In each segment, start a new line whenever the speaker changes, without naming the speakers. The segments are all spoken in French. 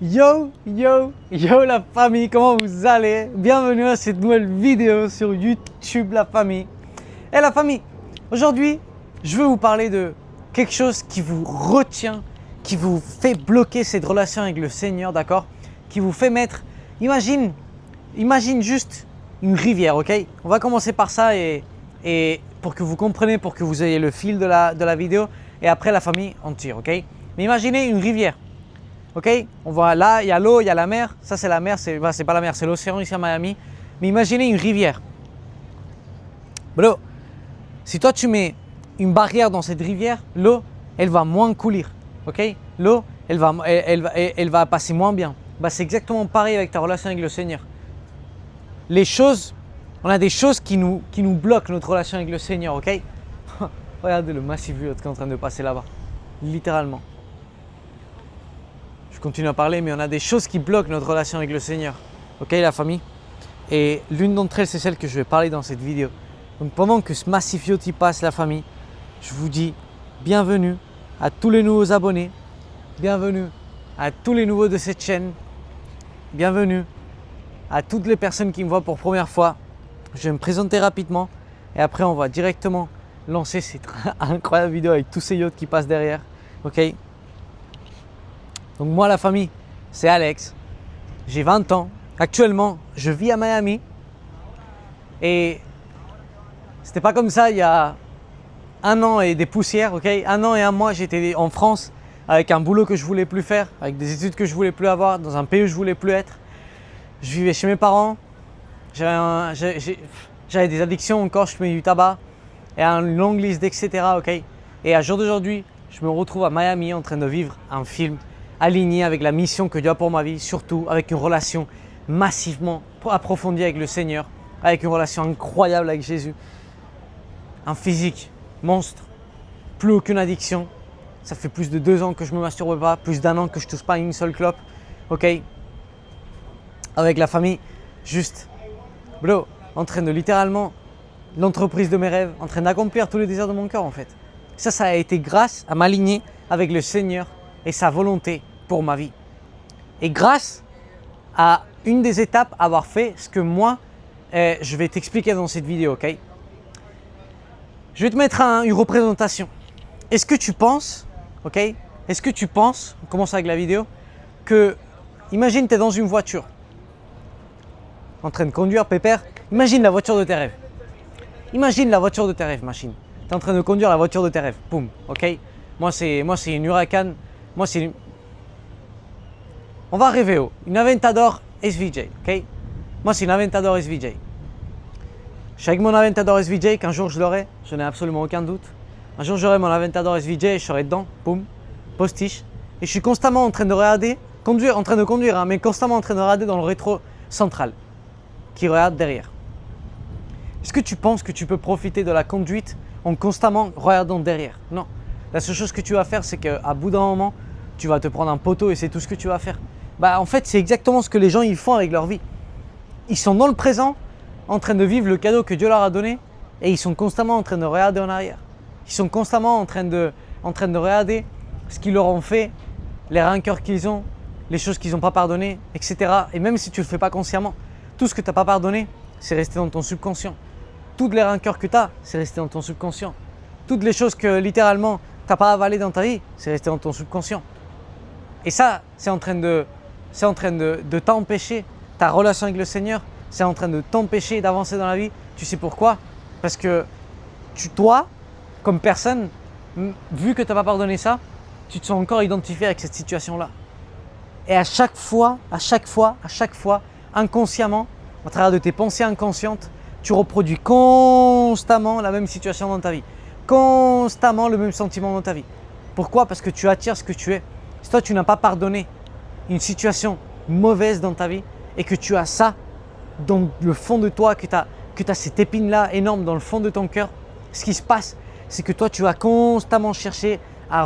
Yo, yo, yo la famille, comment vous allez? Bienvenue à cette nouvelle vidéo sur YouTube la famille. Et la famille, aujourd'hui, je veux vous parler de quelque chose qui vous retient, qui vous fait bloquer cette relation avec le Seigneur, d'accord? Qui vous fait mettre, imagine juste une rivière, ok? On va commencer par ça et pour que vous compreniez, pour que vous ayez le fil de la vidéo et après la famille, on tire, ok? Mais imaginez une rivière. Ok, on voit là, il y a l'eau, il y a la mer. Ça, c'est la mer, c'est pas la mer, c'est l'océan ici à Miami. Mais imaginez une rivière. Bro, si toi tu mets une barrière dans cette rivière, l'eau, elle va moins couler. Ok, l'eau, elle va passer moins bien. Bah, c'est exactement pareil avec ta relation avec le Seigneur. On a des choses qui nous bloquent notre relation avec le Seigneur, ok? Regardez le massif vue qui est en train de passer là-bas. Littéralement. Je continue à parler, mais on a des choses qui bloquent notre relation avec le Seigneur. Ok, la famille? Et l'une d'entre elles, c'est celle que je vais parler dans cette vidéo. Donc pendant que ce massif yacht y passe, la famille, je vous dis bienvenue à tous les nouveaux abonnés. Bienvenue à tous les nouveaux de cette chaîne. Bienvenue à toutes les personnes qui me voient pour première fois. Je vais me présenter rapidement et après on va directement lancer cette incroyable vidéo avec tous ces yachts qui passent derrière. Ok? Donc moi la famille, c'est Alex, j'ai 20 ans, actuellement je vis à Miami et c'était pas comme ça il y a un an et des poussières, ok? Un an et un mois j'étais en France avec un boulot que je voulais plus faire, avec des études que je voulais plus avoir, dans un pays où je voulais plus être. Je vivais chez mes parents, j'avais des addictions encore, je fumais du tabac et une longue liste etc. Ok? Et à jour d'aujourd'hui, je me retrouve à Miami en train de vivre un film aligné avec la mission que Dieu a pour ma vie, surtout avec une relation massivement approfondie avec le Seigneur, avec une relation incroyable avec Jésus, un physique monstre, plus aucune addiction. Ça fait plus de 2 ans que je ne me masturbe pas, plus d'1 an que je ne touche pas une seule clope, ok? Avec la famille, juste, bro, en train de littéralement, l'entreprise de mes rêves, en train d'accomplir tous les désirs de mon cœur en fait. Ça a été grâce à m'aligner avec le Seigneur et sa volonté pour ma vie. Et grâce à une des étapes, avoir fait ce que moi, je vais t'expliquer dans cette vidéo, ok? Je vais te mettre une représentation. Est-ce que tu penses, ok? Est-ce que tu penses, on commence avec la vidéo, que, imagine tu es dans une voiture, en train de conduire, pépère, imagine la voiture de tes rêves. Imagine la voiture de tes rêves, machine. Tu es en train de conduire la voiture de tes rêves, boum, ok? Moi c'est une Huracan. Moi, on va rêver haut. Une Aventador SVJ, ok? Moi, c'est une Aventador SVJ. Je suis avec mon Aventador SVJ, qu'un jour je l'aurai, je n'ai absolument aucun doute. Un jour j'aurai mon Aventador SVJ et je serai dedans, boum, postiche. Et je suis constamment en train de regarder, en train de conduire, hein, mais constamment en train de regarder dans le rétro central, qui regarde derrière. Est-ce que tu penses que tu peux profiter de la conduite en constamment regardant derrière? Non. La seule chose que tu vas faire, c'est qu'à bout d'un moment, tu vas te prendre un poteau et c'est tout ce que tu vas faire. Bah, en fait, c'est exactement ce que les gens ils font avec leur vie. Ils sont dans le présent, en train de vivre le cadeau que Dieu leur a donné et ils sont constamment en train de regarder en arrière. Ils sont constamment en train de regarder ce qu'ils leur ont fait, les rancœurs qu'ils ont, les choses qu'ils n'ont pas pardonnées, etc. Et même si tu ne le fais pas consciemment, tout ce que tu n'as pas pardonné, c'est resté dans ton subconscient. Toutes les rancœurs que tu as, c'est resté dans ton subconscient. Toutes les choses que littéralement tu n'as pas avalées dans ta vie, c'est resté dans ton subconscient. Et ça, c'est en train de t'empêcher, ta relation avec le Seigneur, c'est en train de t'empêcher d'avancer dans la vie. Tu sais pourquoi? Parce que toi, comme personne, vu que tu n'as pas pardonné ça, tu te sens encore identifié avec cette situation-là. Et à chaque fois, inconsciemment, à travers de tes pensées inconscientes, tu reproduis constamment la même situation dans ta vie. Constamment le même sentiment dans ta vie. Pourquoi? Parce que tu attires ce que tu es. Si toi, tu n'as pas pardonné une situation mauvaise dans ta vie et que tu as ça dans le fond de toi, que tu as cette épine-là énorme dans le fond de ton cœur, ce qui se passe, c'est que toi, tu vas constamment chercher à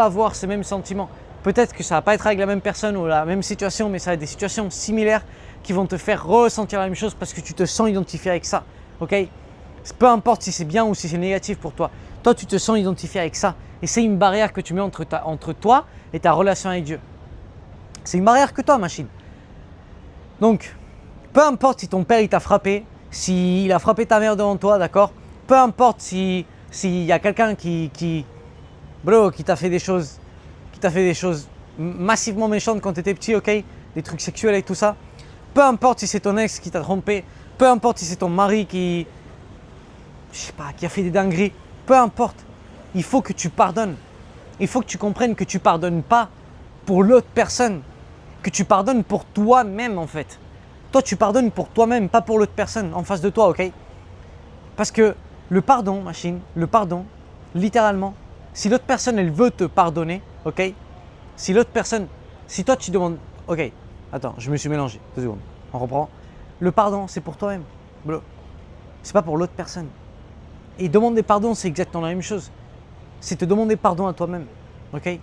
avoir ces mêmes sentiments. Peut-être que ça ne va pas être avec la même personne ou la même situation, mais ça va être des situations similaires qui vont te faire ressentir la même chose parce que tu te sens identifié avec ça. Ok? Peu importe si c'est bien ou si c'est négatif pour toi. Toi, tu te sens identifié avec ça. Et c'est une barrière que tu mets entre toi et ta relation avec Dieu. C'est une barrière que toi, machine. Donc, peu importe si ton père il t'a frappé, s'il a frappé ta mère devant toi, d'accord? Peu importe s'il y a quelqu'un qui t'a fait des choses, massivement méchantes quand tu étais petit, ok? Des trucs sexuels et tout ça. Peu importe si c'est ton ex qui t'a trompé, peu importe si c'est ton mari qui a fait des dingueries, peu importe. Il faut que tu pardonnes. Il faut que tu comprennes que tu pardonnes pas pour l'autre personne, que tu pardonnes pour toi-même en fait. Toi, tu pardonnes pour toi-même, pas pour l'autre personne en face de toi, ok? Parce que le pardon, machine, le pardon, littéralement, si l'autre personne, elle veut te pardonner, ok? Si toi tu demandes, ok, attends, je me suis mélangé, 2 secondes, on reprend. Le pardon, c'est pour toi-même, bro. C'est pas pour l'autre personne. Et demander pardon, c'est exactement la même chose. C'est te demander pardon à toi-même, ok?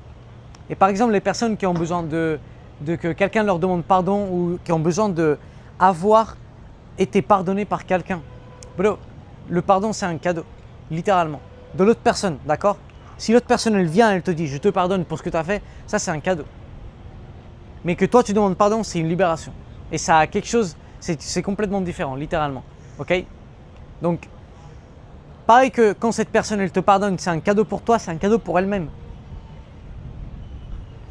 Et par exemple, les personnes qui ont besoin de que quelqu'un leur demande pardon ou qui ont besoin d'avoir été pardonné par quelqu'un. Bro, le pardon, c'est un cadeau, littéralement, de l'autre personne, d'accord? Si l'autre personne, elle vient, elle te dit « je te pardonne pour ce que tu as fait », ça, c'est un cadeau. Mais que toi, tu demandes pardon, c'est une libération. Et ça a quelque chose, c'est complètement différent, littéralement, ok? Donc, pareil que quand cette personne, elle te pardonne, c'est un cadeau pour toi, c'est un cadeau pour elle-même.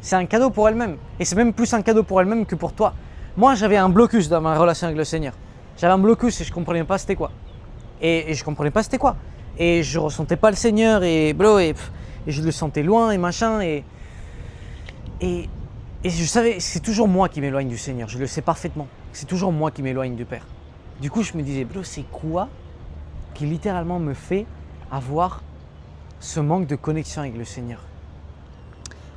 C'est un cadeau pour elle-même. Et c'est même plus un cadeau pour elle-même que pour toi. Moi, j'avais un blocus dans ma relation avec le Seigneur. J'avais un blocus et je ne comprenais pas c'était quoi. Et je ne comprenais pas c'était quoi. Et je ne ressentais pas le Seigneur et je le sentais loin et machin. Et je savais, c'est toujours moi qui m'éloigne du Seigneur. Je le sais parfaitement. C'est toujours moi qui m'éloigne du Père. Du coup, je me disais, c'est quoi qui littéralement me fait avoir ce manque de connexion avec le Seigneur?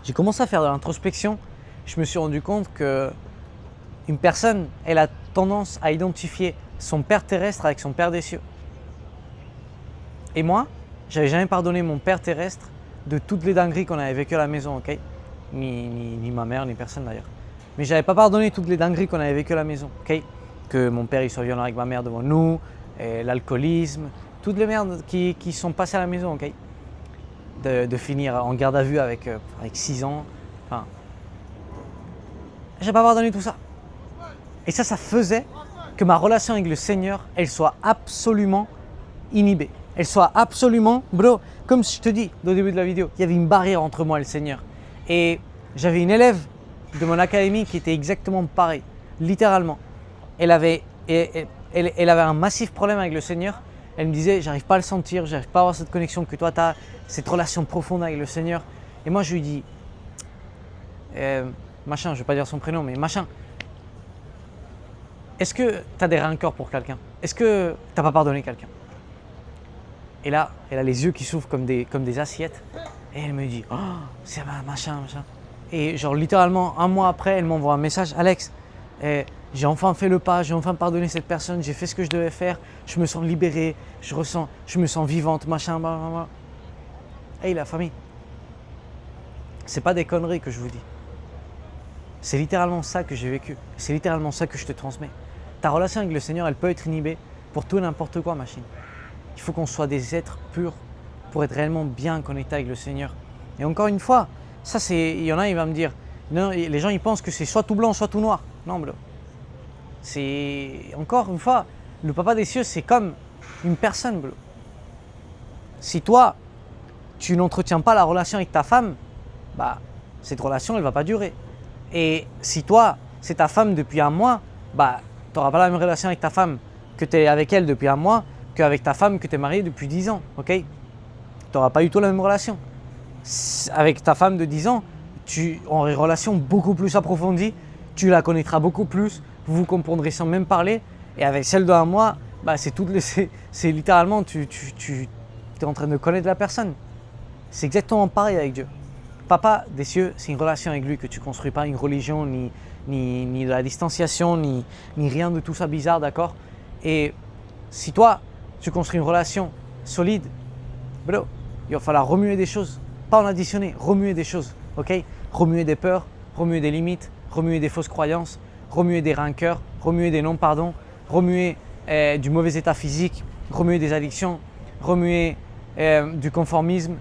J'ai commencé à faire de l'introspection. Je me suis rendu compte que une personne, elle a tendance à identifier son père terrestre avec son père des cieux. Et moi, j'avais jamais pardonné mon père terrestre de toutes les dingueries qu'on avait vécues à la maison, ok? Ni ma mère, ni personne d'ailleurs. Mais j'avais pas pardonné toutes les dingueries qu'on avait vécues à la maison, ok? Que mon père il soit violent avec ma mère devant nous, l'alcoolisme, toutes les merdes qui sont passées à la maison, ok? De finir en garde à vue avec 6 ans. Enfin, j'ai pas pardonné tout ça. Et ça faisait que ma relation avec le Seigneur, elle soit absolument inhibée. Elle soit absolument, comme je te dis au début de la vidéo, il y avait une barrière entre moi et le Seigneur. Et j'avais une élève de mon académie qui était exactement pareil, littéralement. Elle avait un massif problème avec le Seigneur. Elle me disait, j'arrive pas à le sentir, j'arrive pas à avoir cette connexion que toi tu as, cette relation profonde avec le Seigneur. Et moi je lui dis, machin, je vais pas dire son prénom, mais machin, est-ce que tu as des rancœurs pour quelqu'un? Est-ce que tu n'as pas pardonné quelqu'un? Et là, elle a les yeux qui s'ouvrent comme des assiettes. Et elle me dit, oh, c'est machin. Et genre littéralement, un mois après, elle m'envoie un message, Alex, j'ai enfin fait le pas, j'ai enfin pardonné cette personne, j'ai fait ce que je devais faire, je me sens libéré, je me sens vivante, machin, blablabla. Hey la famille, c'est pas des conneries que je vous dis. C'est littéralement ça que j'ai vécu, c'est littéralement ça que je te transmets. Ta relation avec le Seigneur, elle peut être inhibée pour tout et n'importe quoi, machine. Il faut qu'on soit des êtres purs pour être réellement bien connectés avec le Seigneur. Et encore une fois, ça c'est, il y en a, il va me dire, non, les gens ils pensent que c'est soit tout blanc, soit tout noir. Non, bro. C'est, encore une fois, le Papa des cieux, c'est comme une personne, bro. Si toi, tu n'entretiens pas la relation avec ta femme, bah, cette relation, elle va pas durer. Et si toi, c'est ta femme depuis un mois, bah, tu n'auras pas la même relation avec ta femme que tu es avec elle depuis un mois qu'avec ta femme que tu es marié depuis 10 ans, ok? Tu n'auras pas du tout la même relation. Avec ta femme de 10 ans, tu auras une relation beaucoup plus approfondie, tu la connaîtras beaucoup plus, vous vous comprendrez sans même parler. Et avec celle d'un mois, bah, c'est littéralement, tu es en train de connaître la personne. C'est exactement pareil avec Dieu. Papa des cieux, c'est une relation avec lui que tu ne construis pas une religion, ni de la distanciation, ni rien de tout ça bizarre, d'accord? Et si toi, tu construis une relation solide, bro, il va falloir remuer des choses, pas en additionner, remuer des choses, ok? Remuer des peurs, remuer des limites, remuer des fausses croyances, remuer des rancœurs, remuer des non-pardons, remuer du mauvais état physique, remuer des addictions, remuer du conformisme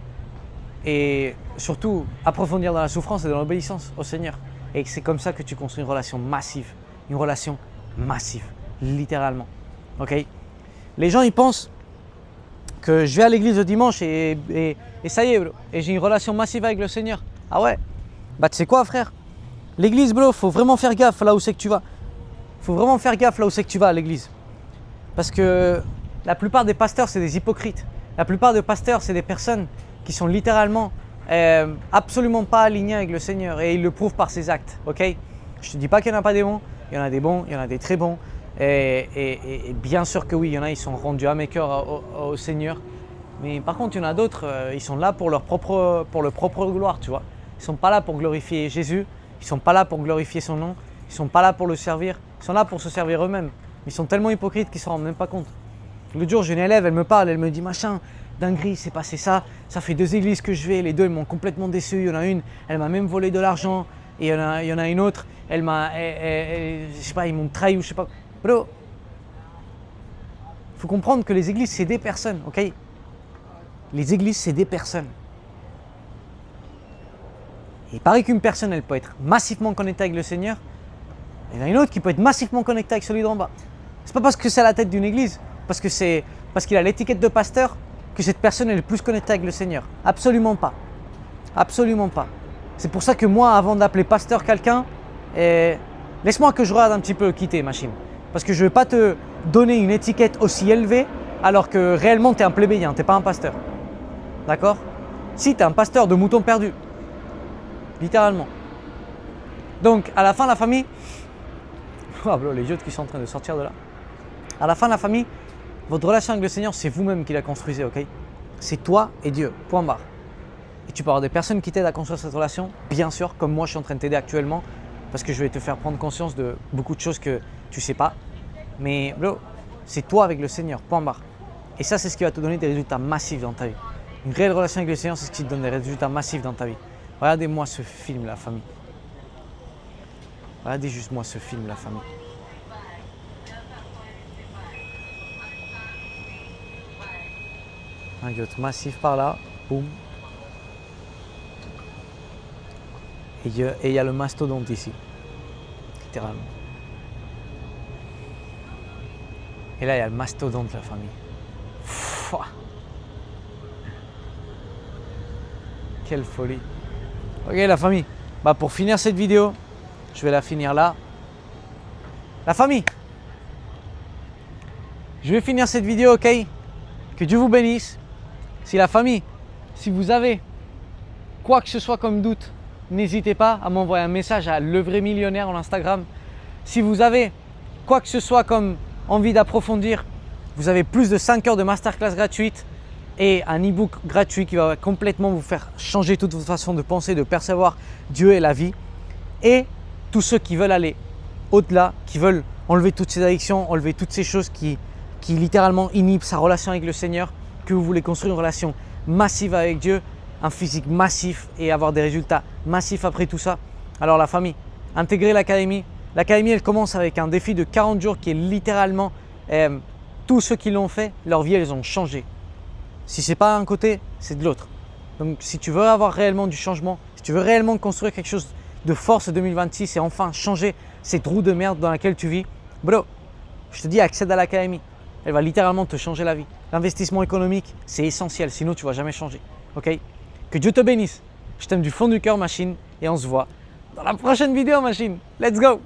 et surtout approfondir dans la souffrance et dans l'obéissance au Seigneur. Et c'est comme ça que tu construis une relation massive. Une relation massive, littéralement. Ok? Les gens, ils pensent que je vais à l'église le dimanche et ça y est, bro. Et j'ai une relation massive avec le Seigneur. Ah ouais? Bah tu sais quoi, frère? L'église, bro, faut vraiment faire gaffe là où c'est que tu vas. Faut vraiment faire gaffe là où c'est que tu vas à l'église. Parce que la plupart des pasteurs, c'est des hypocrites. La plupart des pasteurs, c'est des personnes qui sont littéralement absolument pas alignées avec le Seigneur. Et ils le prouvent par ses actes. Ok? Je ne te dis pas qu'il n'y en a pas des bons. Il y en a des bons, il y en a des très bons. Et bien sûr que oui, il y en a, ils sont rendus à mes cœurs au Seigneur. Mais par contre, il y en a d'autres, ils sont là pour leur propre gloire, tu vois. Ils ne sont pas là pour glorifier Jésus. Ils ne sont pas là pour glorifier son nom. Ils ne sont pas là pour le servir. Ils sont là pour se servir eux-mêmes. Ils sont tellement hypocrites qu'ils ne s'en rendent même pas compte. L'autre jour, j'ai une élève, elle me parle, elle me dit machin, dinguerie, c'est passé ça. Ça fait 2 églises que je vais, les 2 elles m'ont complètement déçu. Il y en a une, elle m'a même volé de l'argent. Et il y en a une autre, je sais pas, ils m'ont trahi ou je sais pas. Bro, il faut comprendre que les églises, c'est des personnes, ok? Les églises, c'est des personnes. Et il paraît qu'une personne, elle peut être massivement connectée avec le Seigneur. Et il y en a une autre qui peut être massivement connectée avec celui d'en bas. C'est pas parce que c'est à la tête d'une église, parce qu'il a l'étiquette de pasteur, que cette personne elle est plus connectée avec le Seigneur. Absolument pas. Absolument pas. C'est pour ça que moi, avant d'appeler pasteur quelqu'un, laisse-moi que je regarde un petit peu quitter machine. Parce que je ne vais pas te donner une étiquette aussi élevée alors que réellement tu es un plébéien, tu n'es pas un pasteur. D'accord? Si, tu es un pasteur de moutons perdus. Littéralement. Donc, à la fin, la famille... Oh, bro, les yachts qui sont en train de sortir de là. À la fin, la famille, votre relation avec le Seigneur, c'est vous-même qui la construisez, ok? C'est toi et Dieu, point barre. Et tu peux avoir des personnes qui t'aident à construire cette relation, bien sûr, comme moi je suis en train de t'aider actuellement, parce que je vais te faire prendre conscience de beaucoup de choses que tu ne sais pas. Mais bro, c'est toi avec le Seigneur, point barre. Et ça, c'est ce qui va te donner des résultats massifs dans ta vie. Une réelle relation avec le Seigneur, c'est ce qui te donne des résultats massifs dans ta vie. Regardez-moi ce film, la famille. Regardez juste moi ce film, la famille. Un yacht massif par là, boum. Et il y a le mastodonte ici, littéralement. Et là, il y a le mastodonte, la famille. Pfff. Quelle folie. Ok, la famille. Bah, pour finir cette vidéo, je vais la finir là. La famille. Je vais finir cette vidéo, ok? Que Dieu vous bénisse. Si la famille, si vous avez quoi que ce soit comme doute, n'hésitez pas à m'envoyer un message à Le Vrai Millionnaire en Instagram. Si vous avez quoi que ce soit comme envie d'approfondir, vous avez plus de 5 heures de masterclass gratuite et un e-book gratuit qui va complètement vous faire changer toute votre façon de penser, de percevoir Dieu et la vie. Et tous ceux qui veulent aller au-delà, qui veulent enlever toutes ces addictions, enlever toutes ces choses qui littéralement inhibent sa relation avec le Seigneur, que vous voulez construire une relation massive avec Dieu, un physique massif et avoir des résultats massifs après tout ça. Alors la famille, intégrez l'académie. L'académie, elle commence avec un défi de 40 jours qui est littéralement tous ceux qui l'ont fait, leur vie, elles ont changé. Si ce n'est pas un côté, c'est de l'autre. Donc si tu veux avoir réellement du changement, si tu veux réellement construire quelque chose de force 2026 et enfin changer cette roue de merde dans laquelle tu vis, bro, je te dis accède à l'académie. Elle va littéralement te changer la vie. L'investissement économique, c'est essentiel, sinon tu ne vas jamais changer. Ok? Que Dieu te bénisse. Je t'aime du fond du cœur, machine, et on se voit dans la prochaine vidéo, machine. Let's go!